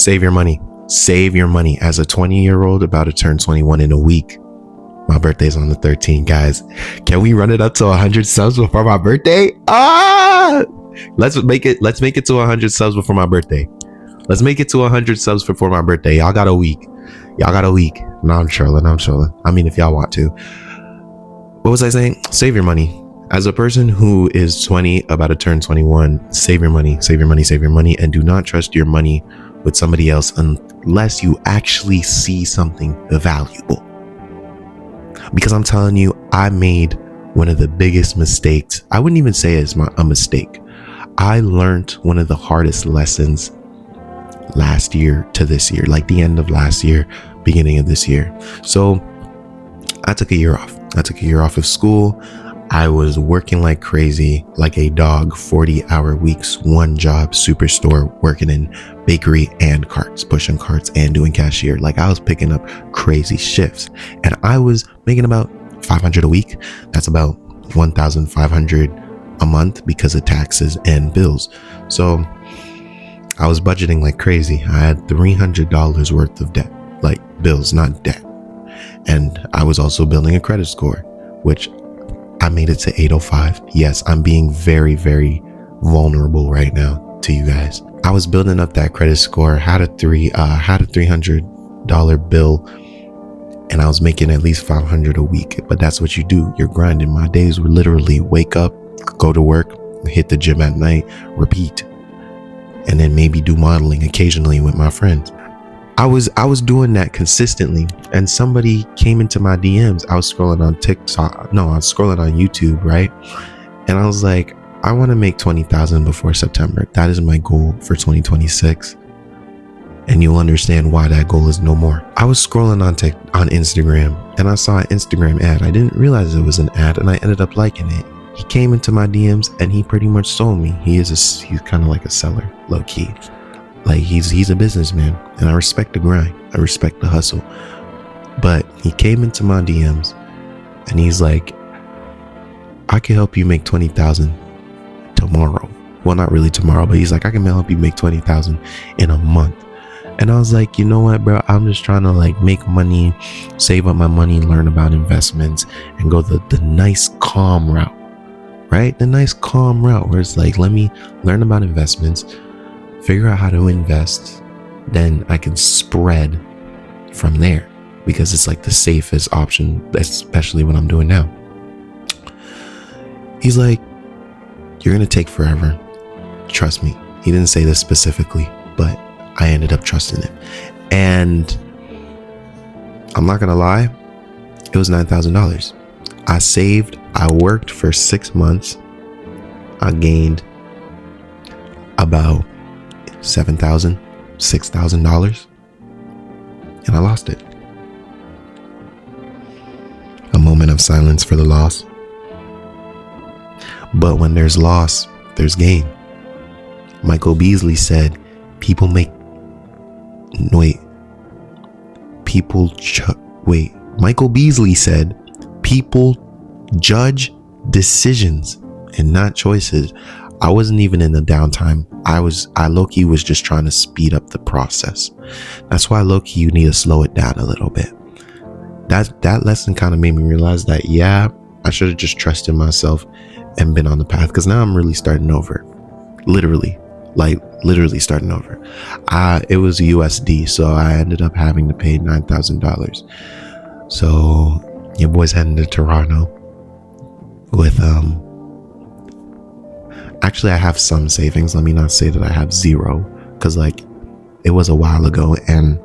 Save your money. Save your money. As a 20-year-old about to turn 21 in a week. My birthday's on the 13th, guys. Can we run it up to 100 subs before my birthday? Let's make it to 100 subs before my birthday. Let's make it to 100 subs before my birthday. Y'all got a week. No, I'm trolling. I mean, if y'all want to. What was I saying? Save your money. As a person who is 20, about to turn 21, save your money, and do not trust your money with somebody else unless you actually see something valuable. Because I'm telling you, I made one of the biggest mistakes. I wouldn't even say it's a mistake. I learned one of the hardest lessons last year to this year, like the end of last year, beginning of this year. So I took a year off. Of school. I was working like crazy, like a dog, 40-hour weeks, one job, superstore, working in bakery and carts, pushing carts and doing cashier. Like I was picking up crazy shifts, and I was making about $500 a week. That's about $1,500 a month because of taxes and bills. So I was budgeting like crazy. I had $300 worth of debt, like bills, not debt. And I was also building a credit score, which I made it to 805. Yes, I'm being very, very vulnerable right now to you guys. I was building up that credit score, had a $300 bill, and I was making at least $500 a week. But that's what you do. You're grinding. My days were literally wake up, go to work, hit the gym at night, repeat, and then maybe do modeling occasionally with my friends. I was doing that consistently, and somebody came into my DMs. I was scrolling on TikTok. No, I was scrolling on YouTube, right? And I was like, I want to make 20,000 before September. That is my goal for 2026. And you'll understand why that goal is no more. I was scrolling on Instagram, and I saw an Instagram ad. I didn't realize it was an ad, and I ended up liking it. He came into my DMs, and he pretty much sold me. He's kind of like a seller, low key. Like he's a businessman, and I respect the grind. I respect the hustle. But he came into my DMs, and he's like, I can help you make 20,000 tomorrow. Well, not really tomorrow, but he's like, I can help you make 20,000 in a month. And I was like, you know what, bro? I'm just trying to like make money, save up my money, learn about investments, and go the nice calm route, right? The nice calm route where it's like, let me learn about investments, figure out how to invest, then I can spread from there, because it's like the safest option, especially what I'm doing now. He's like, you're gonna take forever, trust me. He didn't say this specifically, but I ended up trusting him. And I'm not gonna lie, it was $9,000. I worked for 6 months. I gained about $6,000, and I lost it. A moment of silence for the loss. But when there's loss, there's gain. Michael Beasley said, Michael Beasley said, people judge decisions and not choices. I wasn't even in the downtime. I low-key was just trying to speed up the process. That's why low-key you need to slow it down a little bit. That lesson kind of made me realize that, yeah, I should have just trusted myself and been on the path, because now I'm really starting over. Literally starting over. It was USD, so I ended up having to pay $9,000. So your boy's heading to Toronto with actually I have some savings. Let me not say that I have zero, because like it was a while ago, and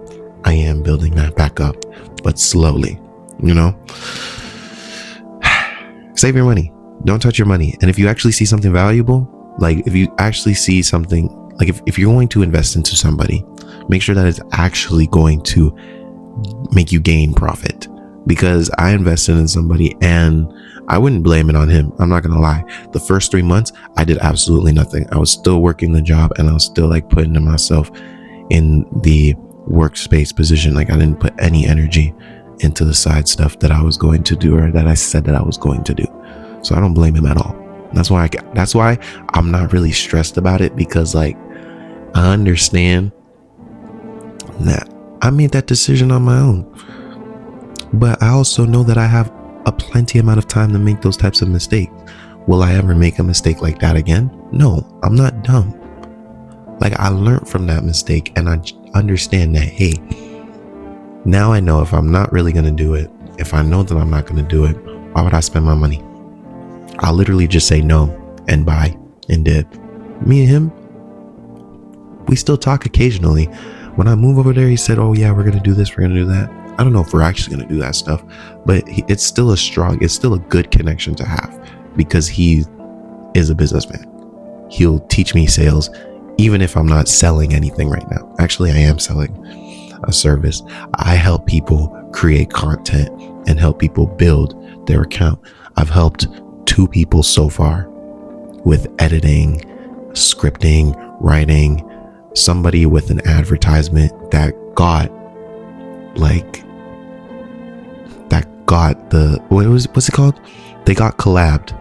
I am building that back up, but slowly, you know. Save your money. Don't touch your money. And if you actually see something valuable, like if you actually see something, like if you're going to invest into somebody, make sure that it's actually going to make you gain profit. Because I invested in somebody, and I wouldn't blame it on him. I'm not gonna lie. The first 3 months, I did absolutely nothing. I was still working the job, and I was still like putting myself in the workspace position. Like I didn't put any energy into the side stuff that I was going to do, or that I said that I was going to do. So I don't blame him at all. That's why I'm not really stressed about it, because like I understand Nah, I made that decision on my own. But I also know that I have a plenty amount of time to make those types of mistakes. Will I ever make a mistake like that again? No, I'm not dumb. Like, I learned from that mistake, and I understand that, hey, now I know if I'm not really going to do it, if I know that I'm not going to do it, why would I spend my money? I'll literally just say no and buy and dip. Me and him, we still talk occasionally. When I move over there, he said, oh yeah, we're going to do this, we're going to do that. I don't know if we're actually going to do that stuff, but it's still a good connection to have, because he is a businessman. He'll teach me sales, even if I'm not selling anything right now. Actually, I am selling a service. I help people create content and help people build their account. I've helped 2 people so far with editing, scripting, writing, somebody with an advertisement that got what's it called? They got collabed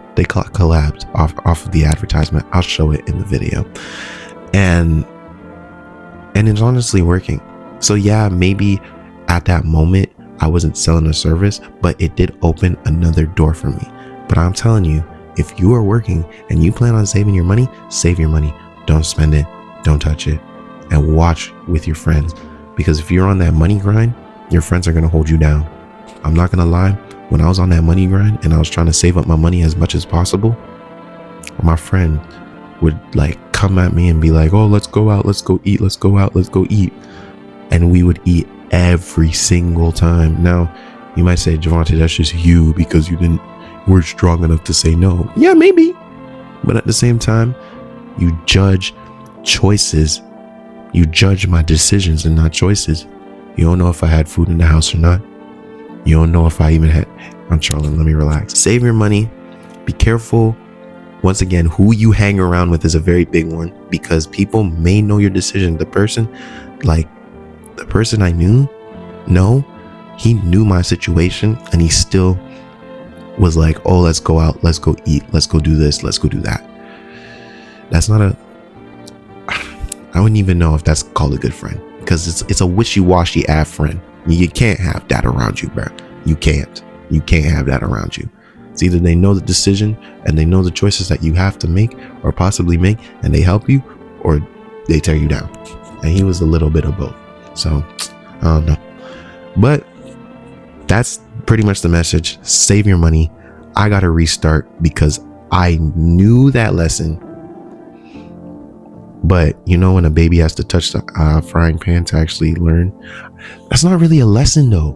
off of the advertisement. I'll show it in the video. And it's honestly working. So yeah, maybe at that moment I wasn't selling a service, but it did open another door for me. But I'm telling you, if you are working and you plan on saving your money, save your money. Don't spend it. Don't touch it. And watch with your friends. Because if you're on that money grind, your friends are going to hold you down. I'm not going to lie. When I was on that money grind and I was trying to save up my money as much as possible, my friend would like come at me and be like, oh, let's go out, let's go eat, let's go out, let's go eat. And we would eat every single time. Now, you might say, Javante, that's just you because you weren't strong enough to say no. Yeah, maybe. But at the same time, you judge choices. You judge my decisions and not choices. You don't know if I had food in the house or not. You don't know if I even had. I'm trolling. Let me relax. Save your money. Be careful. Once again, who you hang around with is a very big one, because people may know your decision. The person I knew, he knew my situation and he still was like, oh, let's go out, let's go eat, let's go do this, let's go do that. That's not I wouldn't even know if that's called a good friend, because it's a wishy-washy ass friend. You can't have that around you, bro. You can't have that around you. It's either they know the decision and they know the choices that you have to make or possibly make, and they help you, or they tear you down. And he was a little bit of both. So I don't know, but that's pretty much the message. Save your money. I got to restart because I knew that lesson. But you know, when a baby has to touch the frying pan to actually learn, that's not really a lesson though.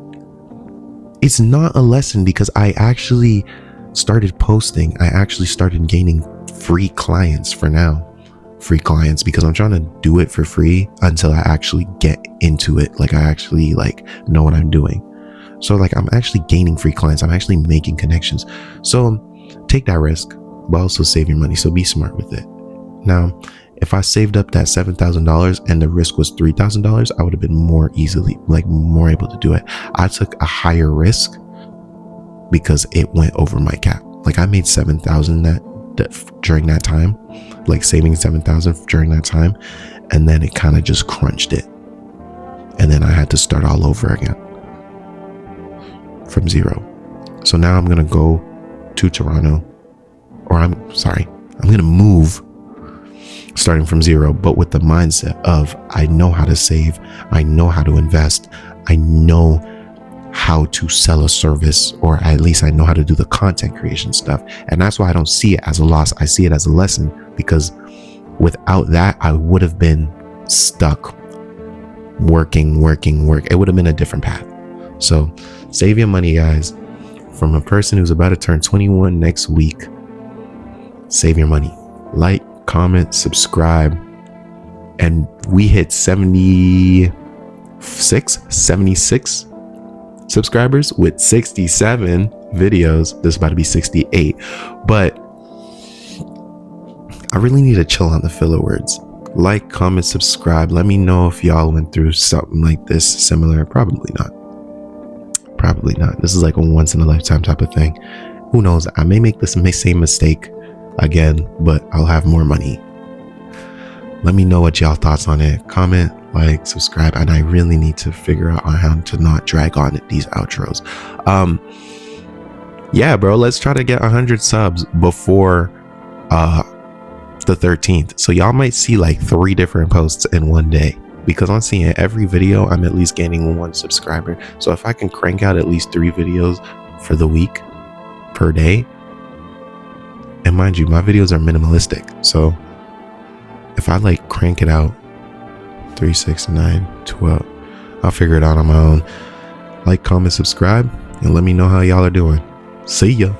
It's not a lesson, because I actually started posting. I actually started gaining free clients for now. Free clients, because I'm trying to do it for free until I actually get into it. Like I actually know what I'm doing. So I'm actually gaining free clients. I'm actually making connections. So take that risk, but also save your money. So be smart with it. Now, if I saved up that $7,000 and the risk was $3,000, I would have been more able to do it. I took a higher risk because it went over my cap. I made $7,000 during that time, saving $7,000 during that time. And then it kind of just crunched it. And then I had to start all over again from zero. So now I'm going to go to Toronto, or I'm going to move starting from zero, but with the mindset of I know how to save, I know how to invest, I know how to sell a service, or at least I know how to do the content creation stuff. And that's why I don't see it as a loss. I see it as a lesson, because without that, I would have been stuck working. It would have been a different path. So save your money, guys. From a person who's about to turn 21 next week, save your money. Like, comment, subscribe, and we hit 76 subscribers with 67 videos. This is about to be 68, but I really need to chill on the filler words. Like, comment, subscribe. Let me know if y'all went through something like this, similar. Probably not. This is like a once in a lifetime type of thing. Who knows? I may make this same mistake again, but I'll have more money. Let me know what y'all thoughts on it. Comment, like, subscribe, and I really need to figure out how to not drag on these outros. Yeah, bro, let's try to get 100 subs before the 13th. So y'all might see like 3 different posts in one day, because I'm seeing every video I'm at least gaining 1 subscriber. So if I can crank out at least 3 videos for the week per day, and mind you, my videos are minimalistic, so if I like crank it out 3, 6, 9, 12, I'll figure it out on my own. Like, comment, subscribe, and let me know how y'all are doing. See ya.